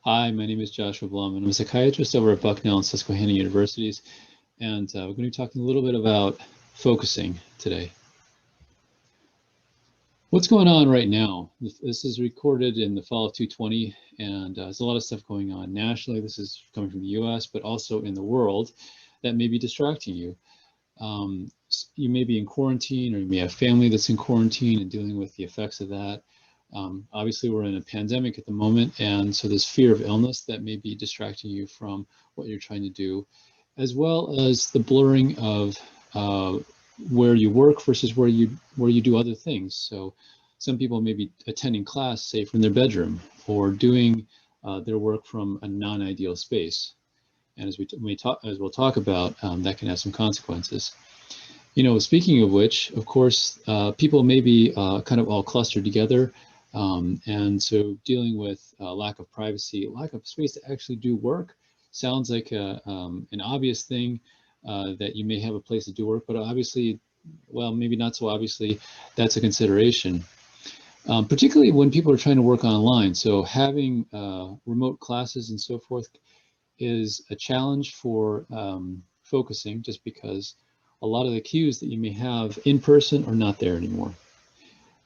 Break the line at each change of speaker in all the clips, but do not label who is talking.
Hi, my name is Joshua Blum, and I'm a psychiatrist over at Bucknell and Susquehanna Universities, and we're going to be talking a little bit about focusing today. What's going on right now? This is recorded in the fall of 2020, and there's a lot of stuff going on nationally. This is coming from the US, but also in the world that may be distracting you. You may be in quarantine, or you may have family that's in quarantine and dealing with the effects of that. Obviously, we're in a pandemic at the moment, and so there's fear of illness that may be distracting you from what you're trying to do, as well as the blurring of where you work versus where you do other things. So some people may be attending class, say, from their bedroom, or doing their work from a non-ideal space. And as we'll talk about, that can have some consequences. You know, speaking of which, of course, people may be kind of all clustered together. And so dealing with lack of privacy, lack of space to actually do work sounds like an obvious thing, that you may have a place to do work, but obviously, well, maybe not so obviously, that's a consideration. Particularly when people are trying to work online. So having remote classes and so forth is a challenge for focusing, just because a lot of the cues that you may have in person are not there anymore.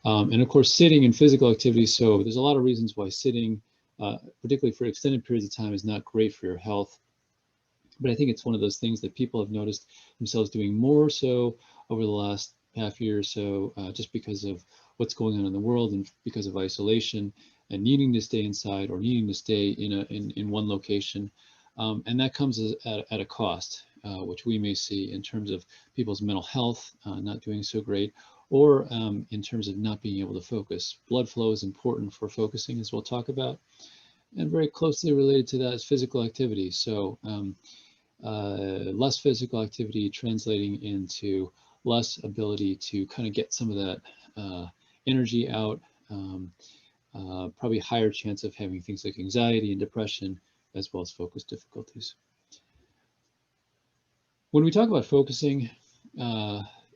And of course, sitting and physical activity. So there's a lot of reasons why sitting, particularly for extended periods of time, is not great for your health. But I think it's one of those things that people have noticed themselves doing more so over the last half year or so, just because of what's going on in the world and because of isolation and needing to stay inside or needing to stay in one location. And that comes at a cost, which we may see in terms of people's mental health not doing so great, or in terms of not being able to focus. Blood flow is important for focusing, as we'll talk about. And very closely related to that is physical activity. So less physical activity translating into less ability to kind of get some of that energy out, probably higher chance of having things like anxiety and depression, as well as focus difficulties. When we talk about focusing,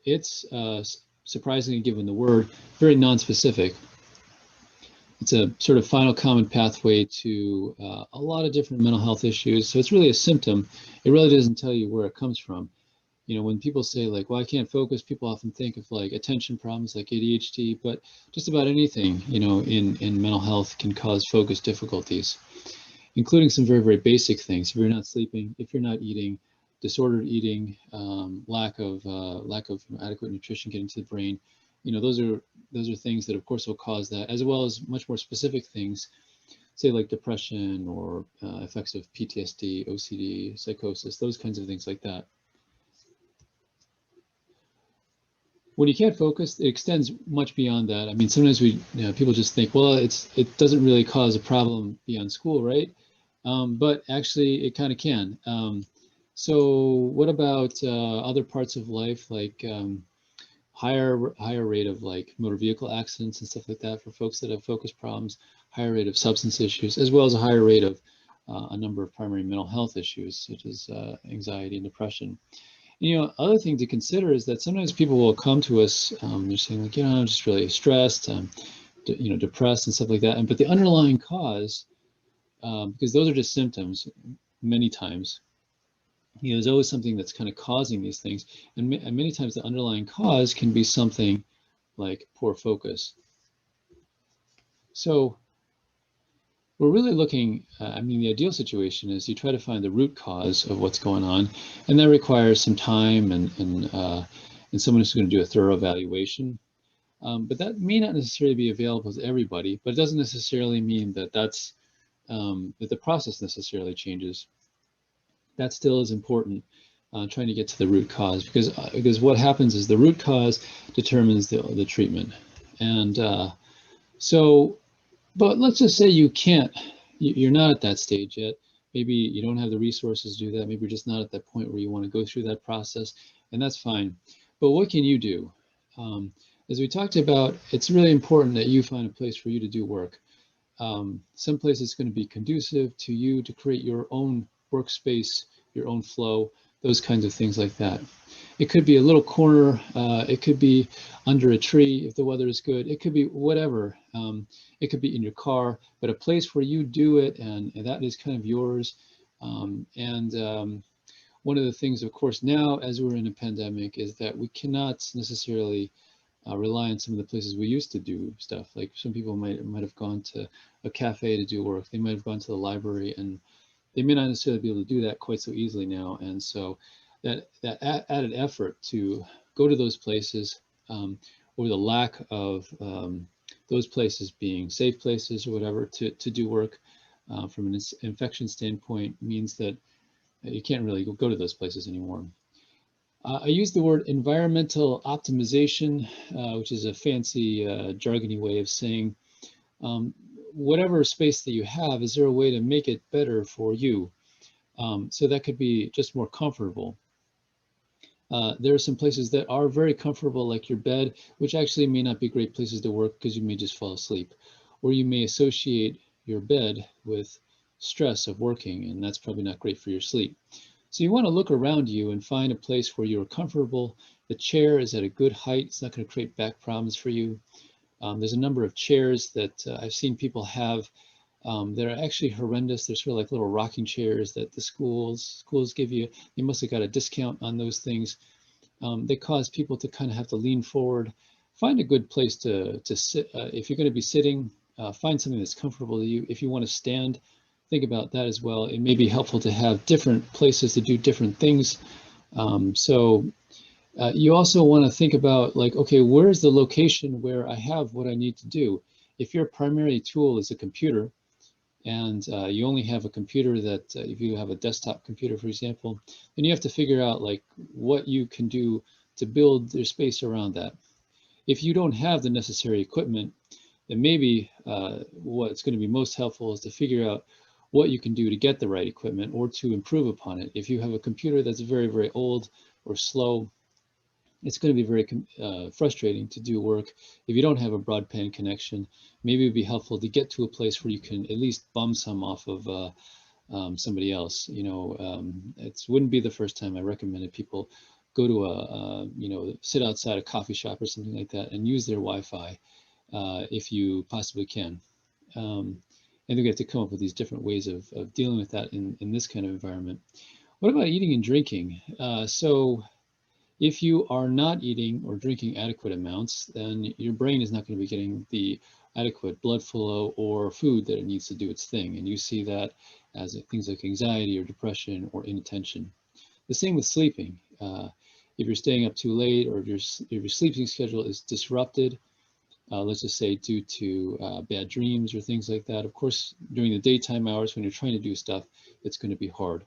it's surprisingly, given the word, very non-specific. It's a sort of final common pathway to a lot of different mental health issues. So it's really a symptom. It really doesn't tell you where it comes from. You know, when people say like, well, I can't focus, people often think of like attention problems like ADHD, but just about anything, you know, in mental health can cause focus difficulties, including some very, very basic things. If you're not sleeping, if you're not eating, disordered eating, lack of adequate nutrition getting to the brain, you know, those are things that of course will cause that, as well as much more specific things, say like depression or effects of PTSD, OCD, psychosis, those kinds of things like that. When you can't focus, it extends much beyond that. I mean, sometimes people just think, well, it doesn't really cause a problem beyond school, right? But actually, it kind of can. So what about other parts of life, like higher rate of like motor vehicle accidents and stuff like that for folks that have focus problems, higher rate of substance issues, as well as a higher rate of a number of primary mental health issues, such as anxiety and depression. You know, other thing to consider is that sometimes people will come to us, they're saying like, you know, I'm just really stressed, you know, depressed and stuff like that. But the underlying cause, because those are just symptoms many times, you know, there's always something that's kind of causing these things. And many times the underlying cause can be something like poor focus. So we're really looking, I mean, the ideal situation is you try to find the root cause of what's going on, and that requires some time and someone who's going to do a thorough evaluation. But that may not necessarily be available to everybody, but it doesn't necessarily mean that that the process necessarily changes. That still is important, trying to get to the root cause, because what happens is the root cause determines the treatment. And so, but let's just say you're not at that stage yet. Maybe you don't have the resources to do that. Maybe you're just not at that point where you want to go through that process, and that's fine. But what can you do? As we talked about, it's really important that you find a place for you to do work. Some place that's going to be conducive to you to create your own workspace, your own flow, those kinds of things like that. It could be a little corner. It could be under a tree if the weather is good. It could be whatever. It could be in your car, but a place where you do it and that is kind of yours. One of the things, of course, now as we're in a pandemic is that we cannot necessarily rely on some of the places we used to do stuff. Like some people might have gone to a cafe to do work. They might have gone to the library, and they may not necessarily be able to do that quite so easily now. And so that added effort to go to those places, or the lack of those places being safe places or whatever to do work from an infection standpoint means that you can't really go to those places anymore. I use the word environmental optimization, which is a fancy jargony way of saying whatever space that you have, is there a way to make it better for you? So that could be just more comfortable. There are some places that are very comfortable, like your bed, which actually may not be great places to work because you may just fall asleep. Or you may associate your bed with stress of working, and that's probably not great for your sleep. So you want to look around you and find a place where you're comfortable. The chair is at a good height. It's not going to create back problems for you. There's a number of chairs that I've seen people have. They're actually horrendous. They're sort of like little rocking chairs that the schools give you. You must have got a discount on those things. They cause people to kind of have to lean forward. Find a good place to sit. If you're going to be sitting, find something that's comfortable to you. If you want to stand, think about that as well. It may be helpful to have different places to do different things. You also want to think about, like, okay, where's the location where I have what I need to do? If your primary tool is a computer, and you only have a computer that, if you have a desktop computer, for example, then you have to figure out like what you can do to build your space around that. If you don't have the necessary equipment, then maybe what's going to be most helpful is to figure out what you can do to get the right equipment or to improve upon it. If you have a computer that's very, very old or slow, it's going to be very frustrating to do work. If you don't have a broadband connection, maybe it'd be helpful to get to a place where you can at least bum some off of somebody else. It wouldn't be the first time I recommended people go to sit outside a coffee shop or something like that and use their Wi-Fi if you possibly can. And we have to come up with these different ways of dealing with that in this kind of environment. What about eating and drinking? So if you are not eating or drinking adequate amounts, then your brain is not going to be getting the adequate blood flow or food that it needs to do its thing. And you see that as things like anxiety or depression or inattention. The same with sleeping. If you're staying up too late, or if your sleeping schedule is disrupted, let's just say due to bad dreams or things like that. Of course, during the daytime hours when you're trying to do stuff, it's going to be hard.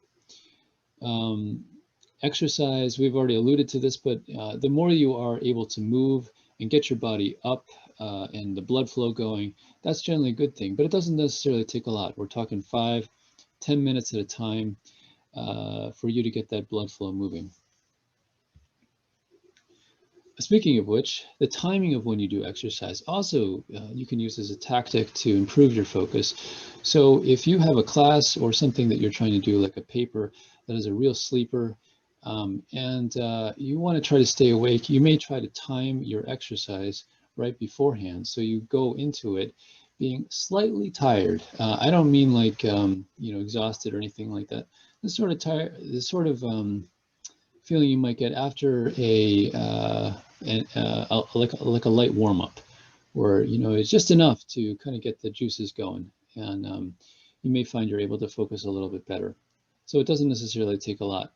Exercise, we've already alluded to this, but the more you are able to move and get your body up and the blood flow going, that's generally a good thing, but it doesn't necessarily take a lot. We're talking 5-10 minutes at a time for you to get that blood flow moving. Speaking of which, the timing of when you do exercise also you can use as a tactic to improve your focus. So if you have a class or something that you're trying to do, like a paper that is a real sleeper, and you want to try to stay awake, you may try to time your exercise right beforehand. So you go into it being slightly tired. I don't mean like exhausted or anything like that. This sort of tired, this sort of feeling you might get after like a light warm up, where it's just enough to kind of get the juices going, and you may find you're able to focus a little bit better. So it doesn't necessarily take a lot.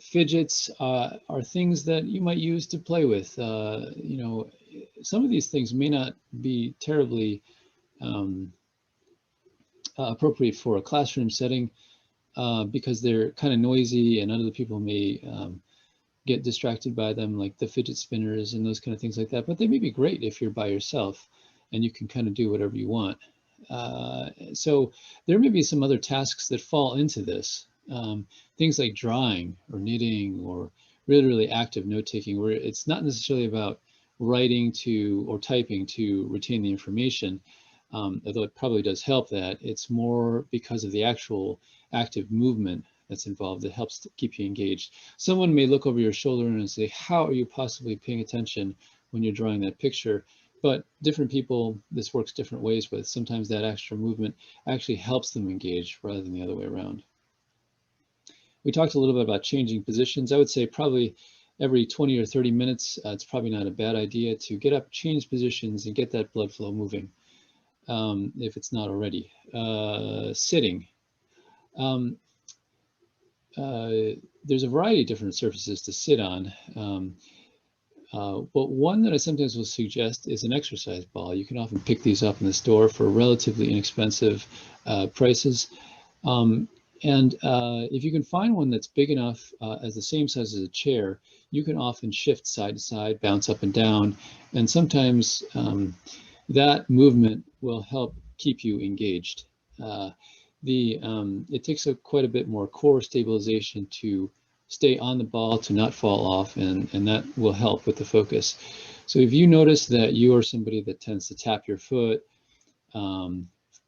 Fidgets are things that you might use to play with. Some of these things may not be terribly appropriate for a classroom setting because they're kind of noisy and other people may get distracted by them, like the fidget spinners and those kind of things like that. But they may be great if you're by yourself and you can kind of do whatever you want. So there may be some other tasks that fall into this. Things like drawing or knitting or really, really active note-taking, where it's not necessarily about writing or typing to retain the information, although it probably does help that. It's more because of the actual active movement that's involved that helps to keep you engaged. Someone may look over your shoulder and say, how are you possibly paying attention when you're drawing that picture? But different people, this works different ways with. Sometimes that extra movement actually helps them engage rather than the other way around. We talked a little bit about changing positions. I would say probably every 20 or 30 minutes, it's probably not a bad idea to get up, change positions, and get that blood flow moving, if it's not already. Sitting. There's a variety of different surfaces to sit on. But one that I sometimes will suggest is an exercise ball. You can often pick these up in the store for relatively inexpensive prices. If you can find one that's big enough as the same size as a chair, you can often shift side to side, bounce up and down. And sometimes that movement will help keep you engaged. It takes quite a bit more core stabilization to stay on the ball, to not fall off, and that will help with the focus. So if you notice that you are somebody that tends to tap your foot,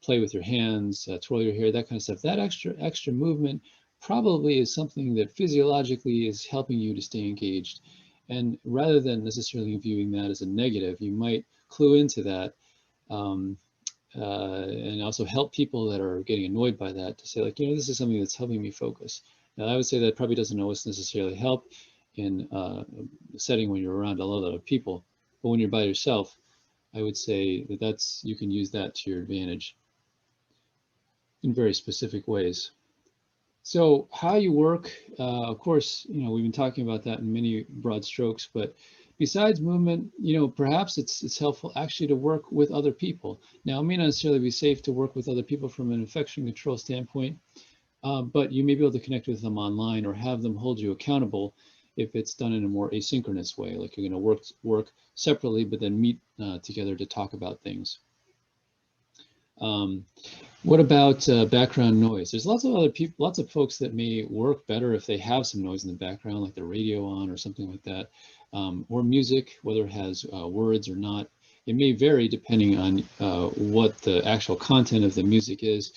play with your hands, twirl your hair, that kind of stuff, that extra movement probably is something that physiologically is helping you to stay engaged. And rather than necessarily viewing that as a negative, you might clue into that and also help people that are getting annoyed by that to say, like, this is something that's helping me focus. Now, I would say that probably doesn't always necessarily help in a setting when you're around a lot of other people, but when you're by yourself, I would say that you can use that to your advantage in very specific ways. So how you work, of course, we've been talking about that in many broad strokes, but besides movement, perhaps it's helpful actually to work with other people. Now, it may not necessarily be safe to work with other people from an infection control standpoint, but you may be able to connect with them online or have them hold you accountable if it's done in a more asynchronous way, like you're going to work separately, but then meet together to talk about things. What about background noise? There's lots of other people, lots of folks that may work better if they have some noise in the background, like the radio on or something like that, or music, whether it has words or not. It may vary depending on what the actual content of the music is,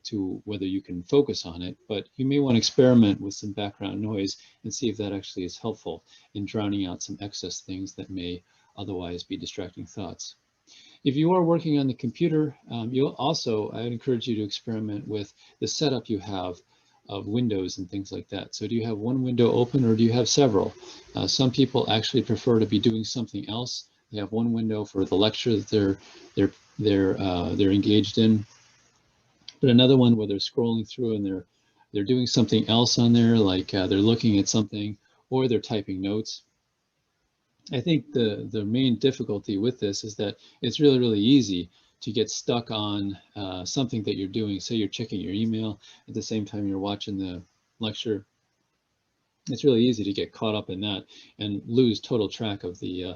to whether you can focus on it, but you may want to experiment with some background noise and see if that actually is helpful in drowning out some excess things that may otherwise be distracting thoughts. If you are working on the computer, I'd encourage you to experiment with the setup you have of windows and things like that. So do you have one window open or do you have several? Some people actually prefer to be doing something else. They have one window for the lecture that they're engaged in, but another one where they're scrolling through and they're doing something else on there, like they're looking at something or they're typing notes. I think the main difficulty with this is that it's really, really easy to get stuck on something that you're doing. Say you're checking your email at the same time you're watching the lecture. It's really easy to get caught up in that and lose total track of the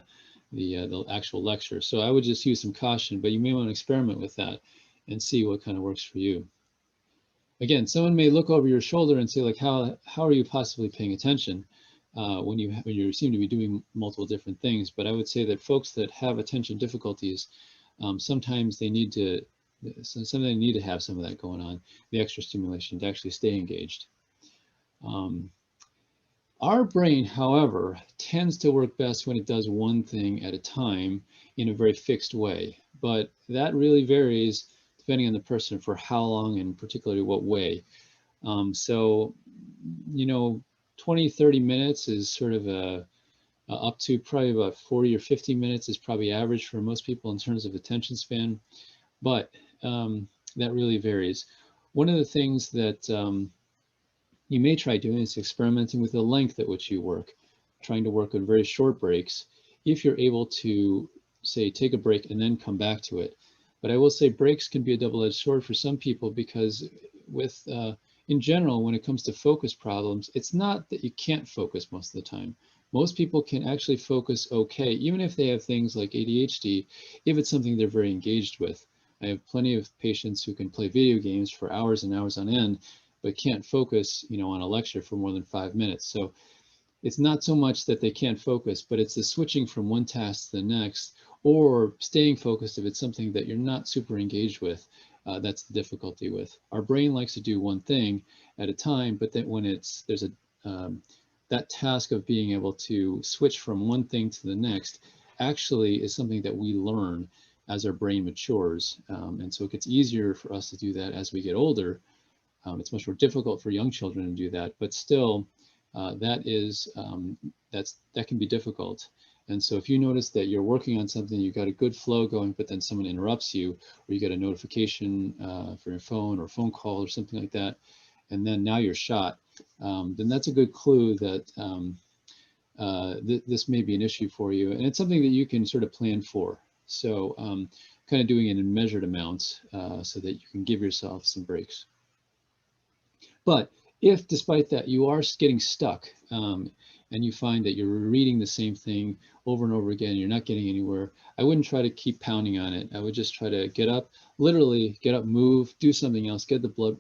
actual lecture. So I would just use some caution, but you may want to experiment with that and see what kind of works for you. Again, someone may look over your shoulder and say, like, how are you possibly paying attention? When you seem to be doing multiple different things. But I would say that folks that have attention difficulties, sometimes they need to have some of that going on, the extra stimulation to actually stay engaged. Our brain, however, tends to work best when it does one thing at a time in a very fixed way, but that really varies depending on the person for how long and particularly what way. 20, 30 minutes is sort of up to probably about 40 or 50 minutes is probably average for most people in terms of attention span, but that really varies. One of the things that you may try doing is experimenting with the length at which you work, trying to work on very short breaks if you're able to, say, take a break and then come back to it. But I will say breaks can be a double-edged sword for some people because with in general, when it comes to focus problems, it's not that you can't focus most of the time. Most people can actually focus okay, even if they have things like ADHD, if it's something they're very engaged with. I have plenty of patients who can play video games for hours and hours on end, but can't focus, on a lecture for more than 5 minutes. So it's not so much that they can't focus, but it's the switching from one task to the next, or staying focused if it's something that you're not super engaged with. That's the difficulty with our brain likes to do one thing at a time, but then when there's that task of being able to switch from one thing to the next actually is something that we learn as our brain matures. And so it gets easier for us to do that as we get older. It's much more difficult for young children to do that, but still that can be difficult. And so if you notice that you're working on something, you've got a good flow going, but then someone interrupts you, or you get a notification for your phone or a phone call or something like that, and then now you're shot, then that's a good clue that this may be an issue for you. And it's something that you can sort of plan for. So kind of doing it in measured amounts so that you can give yourself some breaks. But if despite that you are getting stuck and you find that you're reading the same thing over and over again, you're not getting anywhere, I wouldn't try to keep pounding on it. I would just try to get up, literally get up, move, do something else, get the blood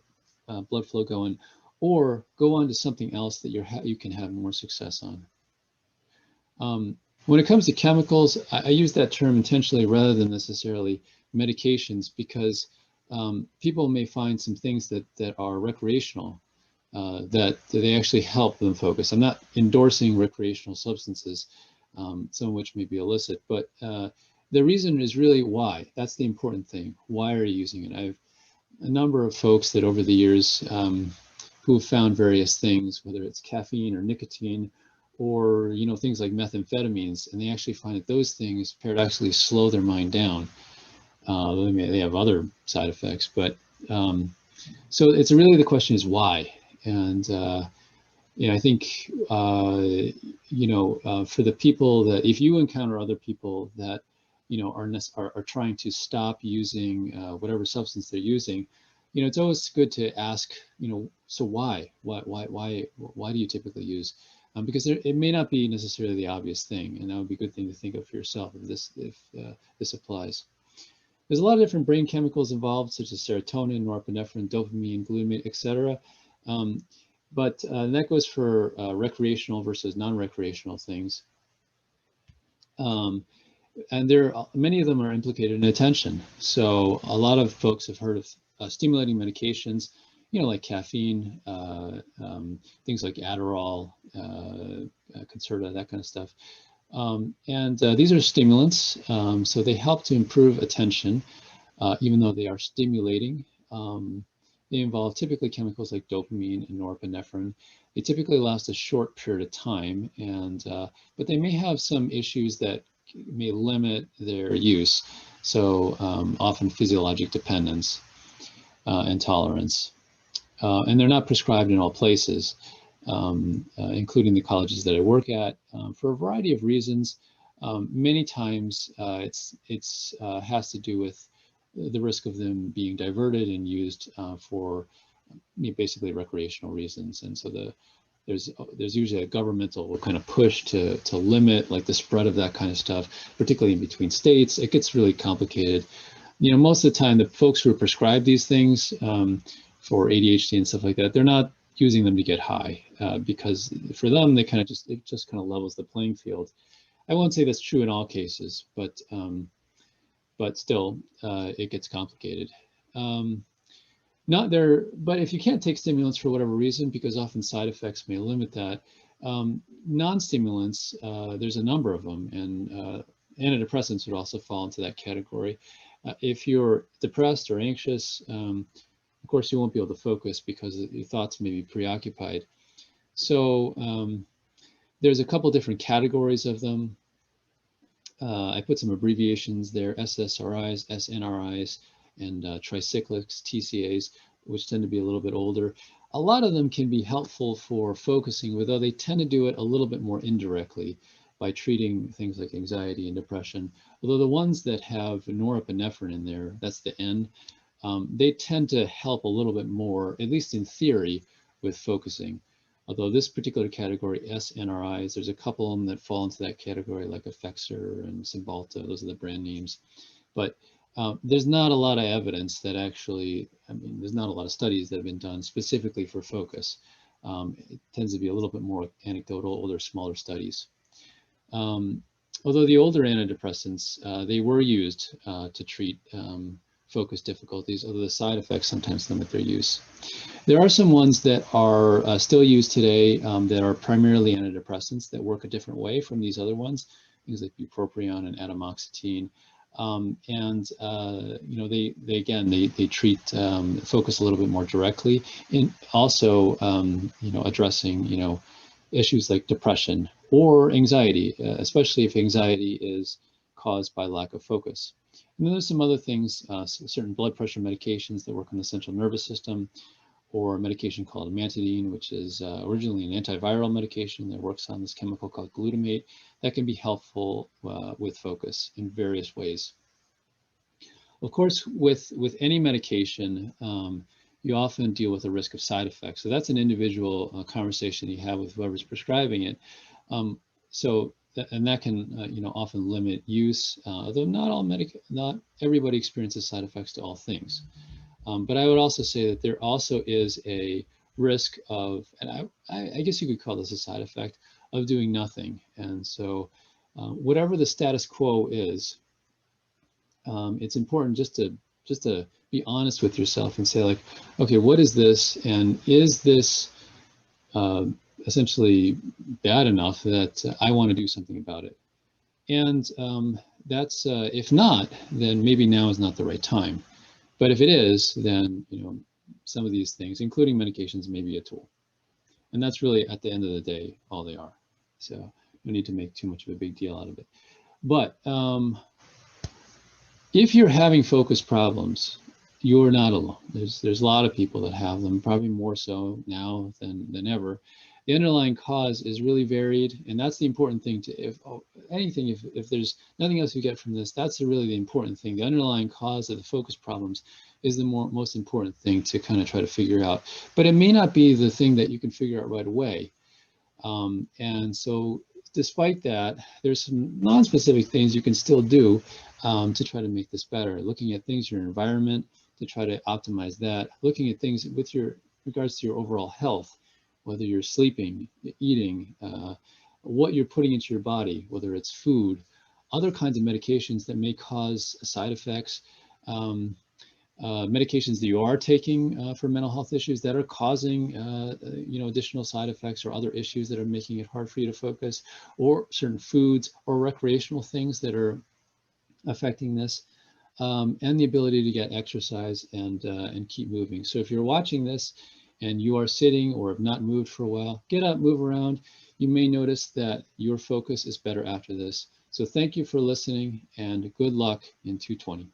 flow going, or go on to something else that you can have more success on. When it comes to chemicals, I use that term intentionally rather than necessarily medications, because people may find some things that are recreational that they actually help them focus. I'm not endorsing recreational substances, some of which may be illicit, but the reason is really why. That's the important thing. Why are you using it? I have a number of folks that over the years who have found various things, whether it's caffeine or nicotine, or things like methamphetamines, and they actually find that those things paradoxically slow their mind down. They have other side effects, but so it's really, the question is why. And I think for the people that, if you encounter other people that are trying to stop using whatever substance they're using, it's always good to ask, so why do you typically use? Because it may not be necessarily the obvious thing, and that would be a good thing to think of for yourself if this applies. There's a lot of different brain chemicals involved, such as serotonin, norepinephrine, dopamine, glutamate, etc. But that goes for recreational versus non-recreational things. And many of them are implicated in attention. So a lot of folks have heard of stimulating medications, like caffeine, things like Adderall, Concerta, that kind of stuff. These are stimulants, so they help to improve attention, even though they are stimulating. They involve typically chemicals like dopamine and norepinephrine. They typically last a short period of time, but they may have some issues that may limit their use. So often physiologic dependence and tolerance. And they're not prescribed in all places, including the colleges that I work at, for a variety of reasons. Many times it's has to do with the risk of them being diverted and used for basically recreational reasons. And so there's usually a governmental kind of push to limit like the spread of that kind of stuff, particularly in between states. It gets really complicated. Most of the time, the folks who are prescribed these things for ADHD and stuff like that, they're not using them to get high because for them, it just kind of levels the playing field. I won't say that's true in all cases, but still, it gets complicated. But if you can't take stimulants for whatever reason, because often side effects may limit that, non-stimulants, there's a number of them, and antidepressants would also fall into that category. If you're depressed or anxious, of course, you won't be able to focus because your thoughts may be preoccupied. So there's a couple different categories of them. I put some abbreviations there: SSRIs, SNRIs, and tricyclics, TCAs, which tend to be a little bit older. A lot of them can be helpful for focusing, although they tend to do it a little bit more indirectly by treating things like anxiety and depression. Although the ones that have norepinephrine in there, that's the N, they tend to help a little bit more, at least in theory, with focusing. Although this particular category, SNRIs, there's a couple of them that fall into that category, like Effexor and Cymbalta. Those are the brand names. But there's not a lot of evidence that actually, there's not a lot of studies that have been done specifically for focus. It tends to be a little bit more anecdotal, older, smaller studies. Although the older antidepressants, they were used to treat focus difficulties, although the side effects sometimes limit their use. There are some ones that are still used today that are primarily antidepressants that work a different way from these other ones, things like bupropion and atomoxetine. You know, they treat focus a little bit more directly, and also you know, addressing, you know, issues like depression or anxiety, especially if anxiety is caused by lack of focus. And then there's some other things, certain blood pressure medications that work on the central nervous system, or a medication called amantadine, which is originally an antiviral medication that works on this chemical called glutamate, that can be helpful with focus in various ways. Of course, with any medication, you often deal with the risk of side effects. So that's an individual conversation you have with whoever's prescribing it. And that can, you know, often limit use, although not everybody experiences side effects to all things. But I would also say that there also is a risk of, and I guess you could call this a side effect, of doing nothing. And so whatever the status quo is, it's important just to be honest with yourself and say, like, okay, what is this? And is this essentially bad enough that I want to do something about it? And that's, if not, then maybe now is not the right time. But if it is, then, you know, some of these things, including medications, may be a tool. And that's really, at the end of the day, all they are. So no need to make too much of a big deal out of it. But if you're having focus problems, you're not alone. There's a lot of people that have them, probably more so now than ever. The underlying cause is really varied, and that's the important thing. If there's nothing else you get from this, that's really the important thing. The underlying cause of the focus problems is the most important thing to kind of try to figure out. But it may not be the thing that you can figure out right away. And so despite that, there's some non-specific things you can still do to try to make this better. Looking at things, your environment, to try to optimize that. Looking at things with regards to your overall health, whether you're sleeping, eating, what you're putting into your body, whether it's food, other kinds of medications that may cause side effects, medications that you are taking for mental health issues that are causing you know, additional side effects or other issues that are making it hard for you to focus, or certain foods or recreational things that are affecting this, and the ability to get exercise and keep moving. So if you're watching this and you are sitting or have not moved for a while, get up, move around. You may notice that your focus is better after this. So thank you for listening, and good luck in 220.